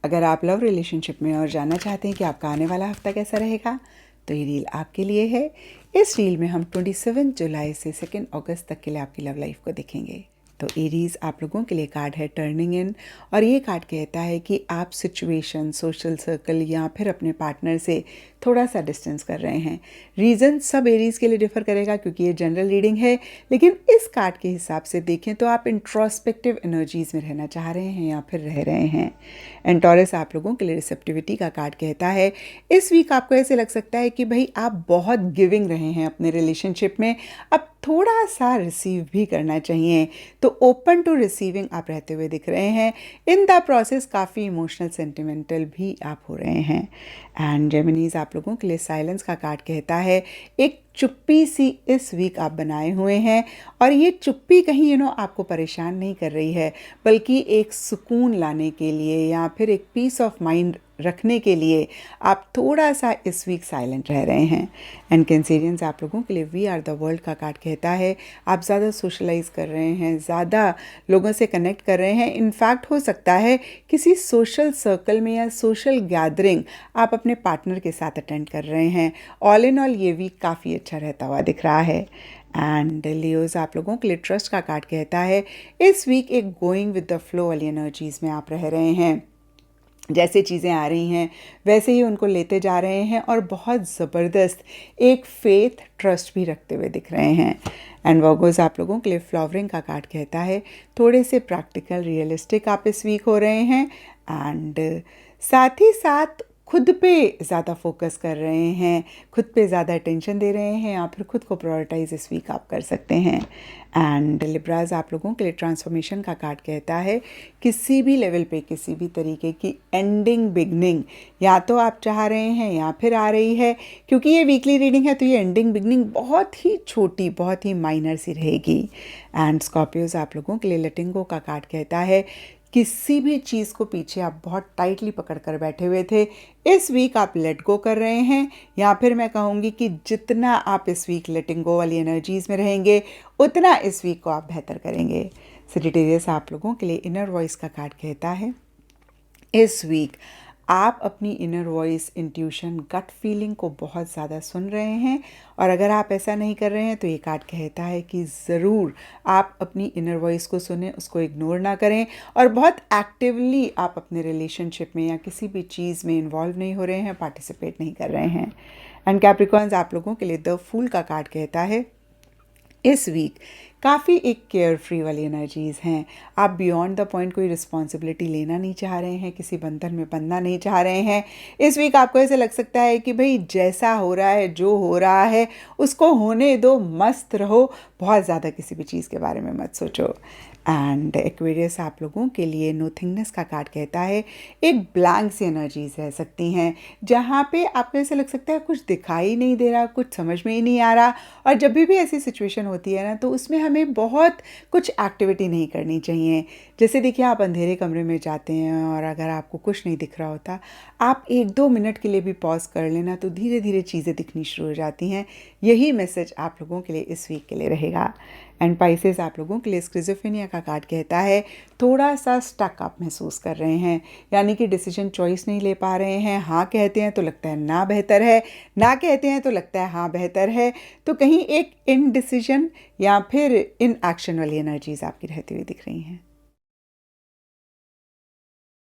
अगर आप love relationship में और जानना चाहते हैं कि आपका आने वाला हफ्ता कैसा रहेगा, तो ये रील आपके लिए है। इस रील में हम 27 जुलाई से 2 अगस्त तक के लिए आपकी लव लाइफ को देखेंगे। तो एरीज आप लोगों के लिए कार्ड है टर्निंग इन, और ये कार्ड कहता है कि आप सिचुएशन, सोशल सर्कल या फिर अपने पार्टनर से थोड़ा सा डिस्टेंस कर रहे हैं। रीज़न सब एरीज के लिए डिफर करेगा क्योंकि ये जनरल रीडिंग है, लेकिन इस कार्ड के हिसाब से देखें तो आप इंट्रोस्पेक्टिव एनर्जीज में रहना चाह रहे हैं या फिर रह रहे हैं। एंड टॉरस आप लोगों के लिए रिसेप्टिविटी का कार्ड कहता है इस वीक आपको ऐसे लग सकता है कि भाई आप बहुत गिविंग रहे हैं अपने रिलेशनशिप में, अब थोड़ा सा रिसीव भी करना चाहिए। तो ओपन टू रिसीविंग आप रहते हुए दिख रहे हैं। इन द प्रोसेस काफ़ी इमोशनल सेंटिमेंटल भी आप हो रहे हैं। एंड जेमिनीज आप लोगों के लिए साइलेंस का कार्ड कहता है एक चुप्पी सी इस वीक आप बनाए हुए हैं, और ये चुप्पी कहीं आपको परेशान नहीं कर रही है, बल्कि एक सुकून लाने के लिए या फिर एक पीस ऑफ माइंड रखने के लिए आप थोड़ा सा इस वीक साइलेंट रह रहे हैं। एंड कैंसेरियंस आप लोगों के लिए वी आर द वर्ल्ड का कार्ड कहता है आप ज़्यादा सोशलाइज कर रहे हैं, ज़्यादा लोगों से कनेक्ट कर रहे हैं। इनफैक्ट हो सकता है किसी सोशल सर्कल में या सोशल गैदरिंग आप अपने पार्टनर के साथ अटेंड कर रहे हैं। ऑल इन ऑल ये वीक काफ़ी अच्छा रहता हुआ दिख रहा है। एंड लियोज आप लोगों के लिए ट्रस्ट का कार्ड कहता है इस वीक एक गोइंग विद द फ्लो वाली एनर्जीज में आप रह रहे हैं। जैसे चीज़ें आ रही हैं वैसे ही उनको लेते जा रहे हैं, और बहुत ज़बरदस्त एक फेथ ट्रस्ट भी रखते हुए दिख रहे हैं। एंड वर्गोस आप लोगों के लिए फ्लावरिंग का कार्ड कहता है थोड़े से प्रैक्टिकल रियलिस्टिक आप इस वीक हो रहे हैं। एंड साथ ही साथ खुद पे ज़्यादा फोकस कर रहे हैं, खुद पे ज़्यादा अटेंशन दे रहे हैं, या फिर खुद को प्रायोरिटाइज इस वीक आप कर सकते हैं। एंड लिब्राज आप लोगों के लिए ट्रांसफॉर्मेशन का कार्ड कहता है किसी भी लेवल पे किसी भी तरीके की एंडिंग बिगनिंग या तो आप चाह रहे हैं या फिर आ रही है। क्योंकि ये वीकली रीडिंग है तो ये एंडिंग बिगनिंग बहुत ही छोटी, बहुत ही माइनर सी रहेगी। एंड स्कॉर्पियोज आप लोगों के लिए लेटिंग गो का कार्ड कहता है किसी भी चीज़ को पीछे आप बहुत टाइटली पकड़ कर बैठे हुए थे, इस वीक आप लेट गो कर रहे हैं। या फिर मैं कहूँगी कि जितना आप इस वीक लेटिंग गो वाली एनर्जीज़ में रहेंगे उतना इस वीक को आप बेहतर करेंगे। सेजिटेरियस आप लोगों के लिए इनर वॉइस का कार्ड कहता है इस वीक आप अपनी inner voice, intuition, gut feeling को बहुत ज़्यादा सुन रहे हैं, और अगर आप ऐसा नहीं कर रहे हैं तो ये कार्ड कहता है कि ज़रूर आप अपनी इनर वॉइस को सुने, उसको इग्नोर ना करें, और बहुत एक्टिवली आप अपने रिलेशनशिप में या किसी भी चीज़ में इन्वॉल्व नहीं हो रहे हैं, पार्टिसिपेट नहीं कर रहे हैं। एंड कैप्रिकॉर्न्स आप लोगों के लिए द फूल का कार्ड कहता है इस वीक काफ़ी एक केयर फ्री वाली एनर्जीज़ हैं। आप बियॉन्ड द पॉइंट कोई रिस्पॉन्सिबिलिटी लेना नहीं चाह रहे हैं, किसी बंधन में बंधना नहीं चाह रहे हैं। इस वीक आपको ऐसे लग सकता है कि भाई जैसा हो रहा है, जो हो रहा है उसको होने दो, मस्त रहो, बहुत ज़्यादा किसी भी चीज़ के बारे में मत सोचो। एंड एक्वेरियस आप लोगों के लिए नोथिंगनेस का कार्ड कहता है एक ब्लैंक सी एनर्जीज रह सकती हैं जहाँ पे आपको ऐसे लग सकता है कुछ दिखाई नहीं दे रहा, कुछ समझ में ही नहीं आ रहा। और जब भी ऐसी सिचुएशन होती है ना तो उसमें हमें बहुत कुछ एक्टिविटी नहीं करनी चाहिए। जैसे देखिए आप अंधेरे कमरे में जाते हैं और अगर आपको कुछ नहीं दिख रहा होता, आप 1-2 मिनट के लिए भी पॉज कर लेना तो धीरे धीरे चीज़ें दिखनी शुरू हो जाती हैं। यही मैसेज आप लोगों के लिए इस वीक के लिए रहेगा। एंड पाइसेस आप लोगों के लिए स्किज़ोफ्रेनिया का कार्ड कहता है थोड़ा सा स्टक आप महसूस कर रहे हैं, यानी कि डिसीजन चॉइस नहीं ले पा रहे हैं। हाँ कहते हैं तो लगता है ना बेहतर है, ना कहते हैं तो लगता है हाँ बेहतर है। तो कहीं एक इनडिसीजन या फिर इन एक्शन वाली एनर्जीज आपकी रहती हुई दिख रही हैं।